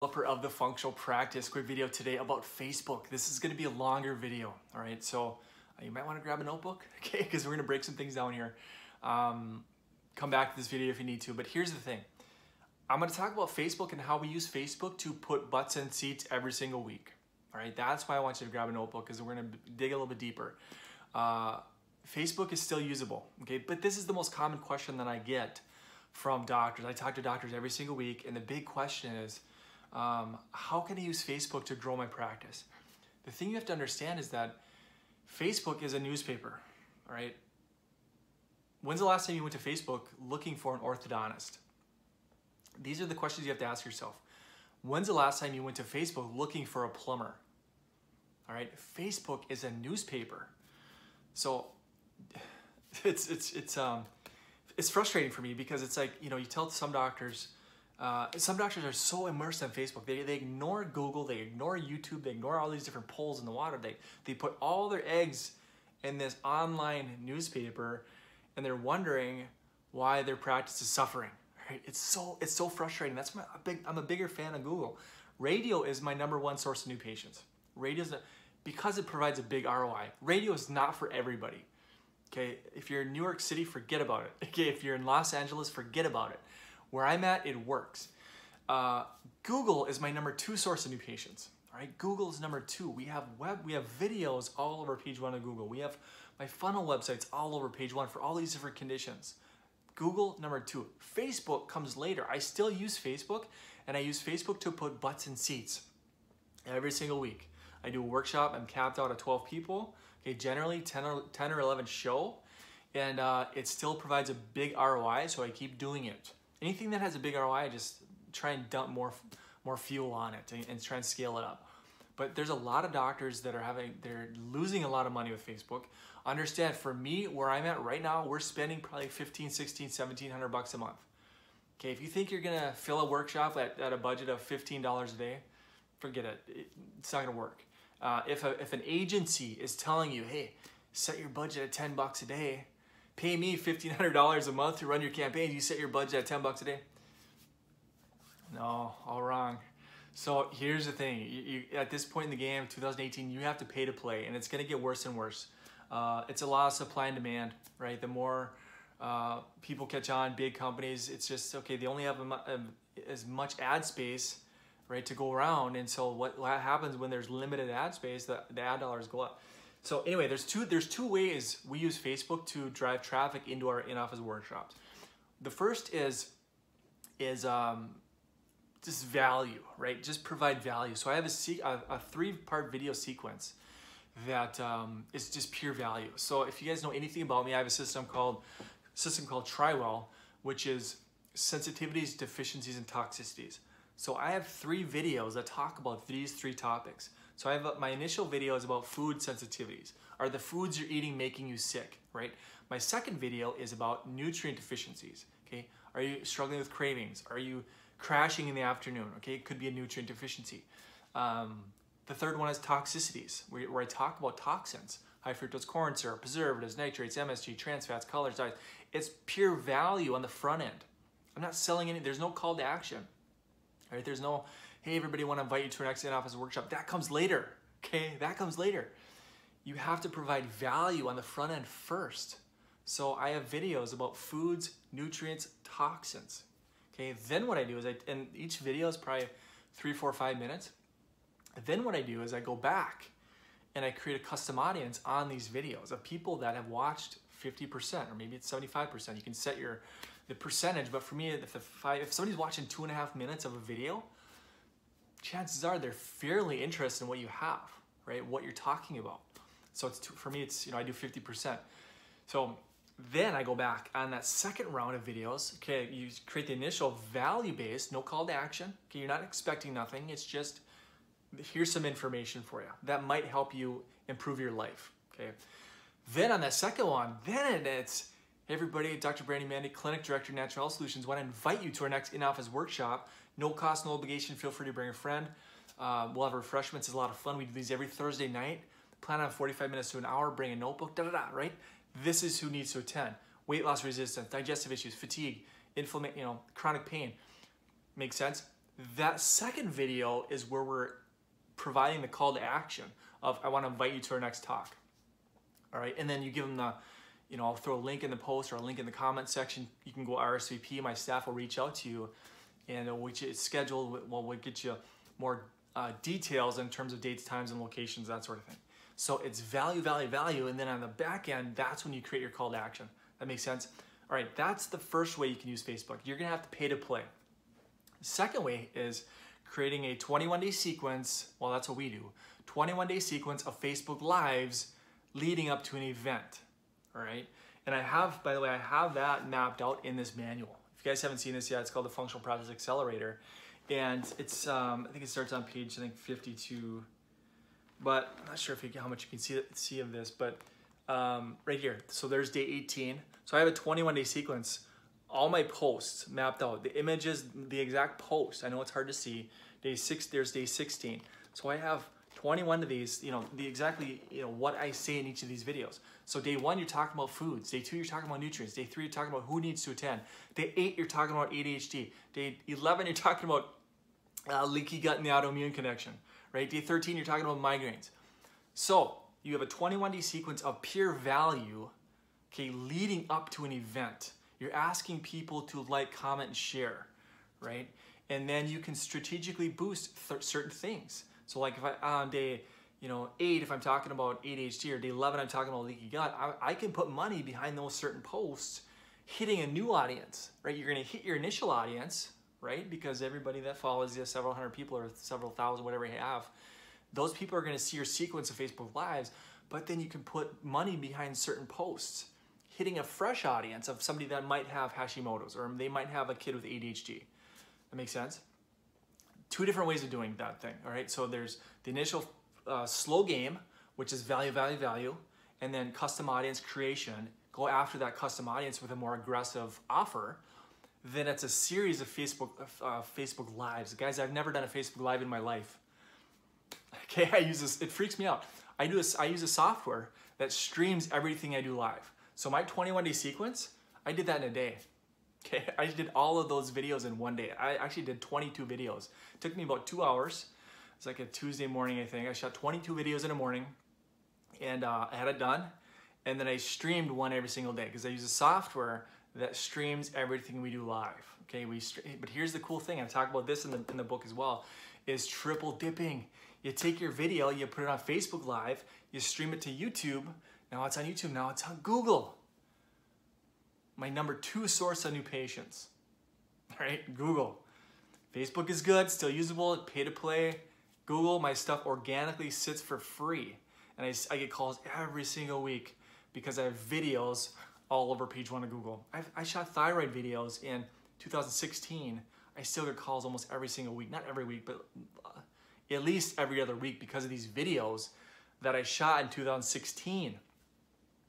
Developer of the functional practice. Quick video today about Facebook. This is going to be a longer video. All right, so you might want to grab a notebook, okay, because we're going to break some things down here. Come back to this video if you need to, but here's the thing. I'm going to talk about Facebook and how we use Facebook to put butts in seats every single week. All right, that's why I want you to grab a notebook, because we're going to dig a little bit deeper. Facebook is still usable, okay, but this is the most common question that I get from doctors. I talk to doctors every single week, and the big question is, how can I use Facebook to grow my practice? The thing you have to understand is that Facebook is a newspaper, all right? When's the last time you went to Facebook looking for an orthodontist? These are the questions you have to ask yourself. When's the last time you went to Facebook looking for a plumber? All right, Facebook is a newspaper. So it's frustrating for me, because it's like, you know, you tell some doctors are so immersed in Facebook. They ignore Google, they ignore YouTube, they ignore all these different polls in the water. They put all their eggs in this online newspaper, and they're wondering why their practice is suffering. Right? It's so frustrating. That's why I'm a bigger fan of Google. Radio is my #1 source of new patients. Because it provides a big ROI. Radio is not for everybody. Okay, if you're in New York City, forget about it. Okay, if you're in Los Angeles, forget about it. Where I'm at, it works. Google is my #2 source of new patients. All right, Google is #2. We have videos all over page 1 of Google. We have my funnel websites all over page 1 for all these different conditions. Google #2. Facebook comes later. I still use Facebook, and I use Facebook to put butts in seats every single week. I do a workshop. I'm capped out at 12 people. Okay, generally 10 or 11 show, and it still provides a big ROI, so I keep doing it. Anything that has a big ROI, I just try and dump more fuel on it and try and scale it up. But there's a lot of doctors that they're losing a lot of money with Facebook. Understand, for me, where I'm at right now, we're spending probably $1,500, $1,600, $1,700 a month. Okay, if you think you're gonna fill a workshop at a budget of $15 a day, forget it. It's not gonna work. If an agency is telling you, hey, set your budget at $10 a day, pay me $1,500 a month to run your campaign, you set your budget at $10 a day? No, all wrong. So here's the thing, you at this point in the game, 2018, you have to pay to play, and it's gonna get worse and worse. It's a lot of supply and demand, right? The more people catch on, big companies, it's just, okay, they only have as much ad space, right, to go around, and so what happens when there's limited ad space, the ad dollars go up. So anyway, there's two ways we use Facebook to drive traffic into our in-office workshops. The first is just value, right? Just provide value. So I have a 3-part video sequence that is just pure value. So if you guys know anything about me, I have a system called TriWell, which is sensitivities, deficiencies, and toxicities. So I have 3 videos that talk about these 3 topics. So I have my initial video is about food sensitivities. Are the foods you're eating making you sick, right? My second video is about nutrient deficiencies, okay? Are you struggling with cravings? Are you crashing in the afternoon, okay? It could be a nutrient deficiency. The third one is toxicities, where I talk about toxins. High fructose corn syrup, preservatives, nitrates, MSG, trans fats, colors, dyes. It's pure value on the front end. I'm not selling any, there's no call to action. Right? There's no, hey, everybody, want to invite you to our next in-office workshop. That comes later, okay? That comes later. You have to provide value on the front end first. So I have videos about foods, nutrients, toxins, okay? Then what I do is, and each video is probably 3, 4, 5 minutes. Then what I do is I go back and I create a custom audience on these videos of people that have watched 50%, or maybe it's 75%. You can set the percentage, but for me, if somebody's watching 2.5 minutes of a video, chances are they're fairly interested in what you have, right? What you're talking about. So for me, it's, you know, I do 50%. So then I go back on that second round of videos. Okay, you create the initial value-based, no call to action. Okay, you're not expecting nothing. It's just, here's some information for you that might help you improve your life. Okay. Then on that second one, then it's, hey everybody, Dr. Mannie, Clinic Director, Natural Health Solutions, want to invite you to our next in-office workshop. No cost, no obligation. Feel free to bring a friend. We'll have refreshments. It's a lot of fun. We do these every Thursday night. Plan on 45 minutes to an hour. Bring a notebook, right? This is who needs to attend. Weight loss resistance, digestive issues, fatigue, inflammation, chronic pain. Make sense? That second video is where we're providing the call to action of, I want to invite you to our next talk. All right, and then you give them the, you know, I'll throw a link in the post or a link in the comment section. You can go RSVP. My staff will reach out to you, and we'll get you scheduled. We'll get you more details in terms of dates, times, and locations, that sort of thing. So it's value, value, value, and then on the back end, that's when you create your call to action. That makes sense? All right, that's the first way you can use Facebook. You're gonna have to pay to play. The second way is creating a 21-day sequence. Well, that's what we do. 21-day sequence of Facebook Lives leading up to an event. All right, and I have, by the way, I have that mapped out in this manual. If you guys haven't seen this yet, it's called the Functional Practice Accelerator, and it's I think it starts on page 52, but I'm not sure if how much you can see of this, but right here. So there's day 18. So I have a 21-day sequence. All my posts mapped out, the images, the exact post. I know it's hard to see. There's day 16. So I have 21 of these, you know, exactly what I say in each of these videos. So day 1, you're talking about foods. Day 2, you're talking about nutrients. Day 3, you're talking about who needs to attend. Day 8, you're talking about ADHD. Day 11, you're talking about leaky gut and the autoimmune connection, right? Day 13, you're talking about migraines. So you have a 21-day sequence of pure value, okay, leading up to an event. You're asking people to like, comment, and share, right? And then you can strategically boost certain things. So like if on day 8, if I'm talking about ADHD, or day 11, I'm talking about leaky gut, I can put money behind those certain posts, hitting a new audience, right? You're gonna hit your initial audience, right? Because everybody that follows you, several hundred people or several thousand, whatever you have, those people are gonna see your sequence of Facebook Lives, but then you can put money behind certain posts, hitting a fresh audience of somebody that might have Hashimoto's, or they might have a kid with ADHD. That makes sense? 2 different ways of doing that thing, all right? So there's the initial slow game, which is value, value, value, and then custom audience creation. Go after that custom audience with a more aggressive offer. Then it's a series of Facebook Lives. Guys, I've never done a Facebook Live in my life. Okay, I use this, it freaks me out. I use a software that streams everything I do live. So my 21-day sequence, I did that in a day. Okay, I did all of those videos in one day. I actually did 22 videos. It took me about 2 hours. It's like a Tuesday morning, I think. I shot 22 videos in the morning, and I had it done. And then I streamed one every single day because I use a software that streams everything we do live. Okay, but here's the cool thing. I talk about this in the book as well. Is triple dipping. You take your video, you put it on Facebook Live, you stream it to YouTube. Now it's on YouTube. Now it's on Google. My number 2 source of new patients. All right, Google. Facebook is good, still usable, pay to play. Google, my stuff organically sits for free. And I get calls every single week because I have videos all over page 1 of Google. I shot thyroid videos in 2016. I still get calls almost every single week. Not every week, but at least every other week because of these videos that I shot in 2016.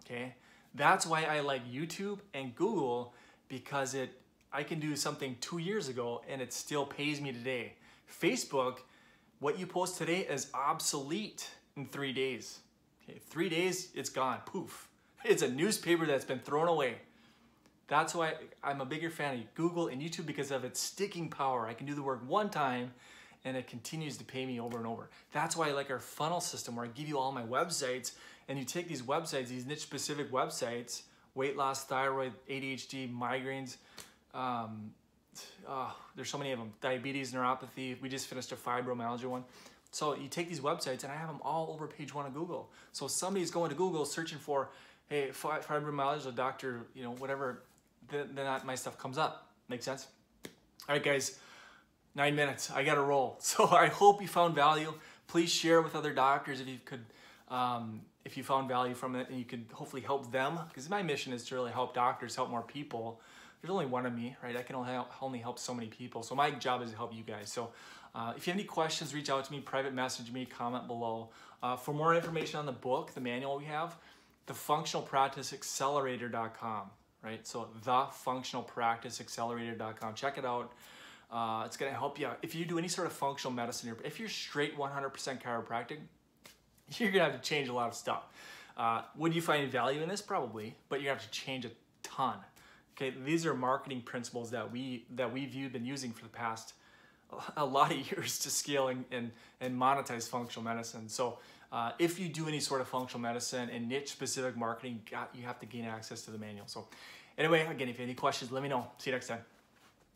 Okay? That's why I like YouTube and Google, because I can do something 2 years ago and it still pays me today. Facebook, what you post today is obsolete in 3 days. Okay, 3 days, it's gone, poof. It's a newspaper that's been thrown away. That's why I'm a bigger fan of Google and YouTube, because of its sticking power. I can do the work one time and it continues to pay me over and over. That's why I like our funnel system, where I give you all my websites, and you take these websites, these niche specific websites, weight loss, thyroid, ADHD, migraines, there's so many of them, diabetes, neuropathy. We just finished a fibromyalgia one. So you take these websites, and I have them all over page 1 of Google. So somebody's going to Google searching for, hey, fibromyalgia, doctor, whatever, then my stuff comes up. Make sense? All right, guys, 9 minutes. I got to roll. So I hope you found value. Please share with other doctors if you could, if you found value from it, and you could hopefully help them, because my mission is to really help doctors, help more people. There's only one of me, right? I can only help so many people. So my job is to help you guys. So if you have any questions, reach out to me, private message me, comment below. For more information on the book, the manual we have, thefunctionalpracticeaccelerator.com, right? So thefunctionalpracticeaccelerator.com. Check it out. It's going to help you. If you do any sort of functional medicine, if you're straight 100% chiropractic, you're going to have to change a lot of stuff. Would you find value in this? Probably, but you have to change a ton. Okay, these are marketing principles that we've been using for the past a lot of years to scale and monetize functional medicine. So if you do any sort of functional medicine and niche specific marketing, you have to gain access to the manual. So anyway, again, if you have any questions, let me know. See you next time.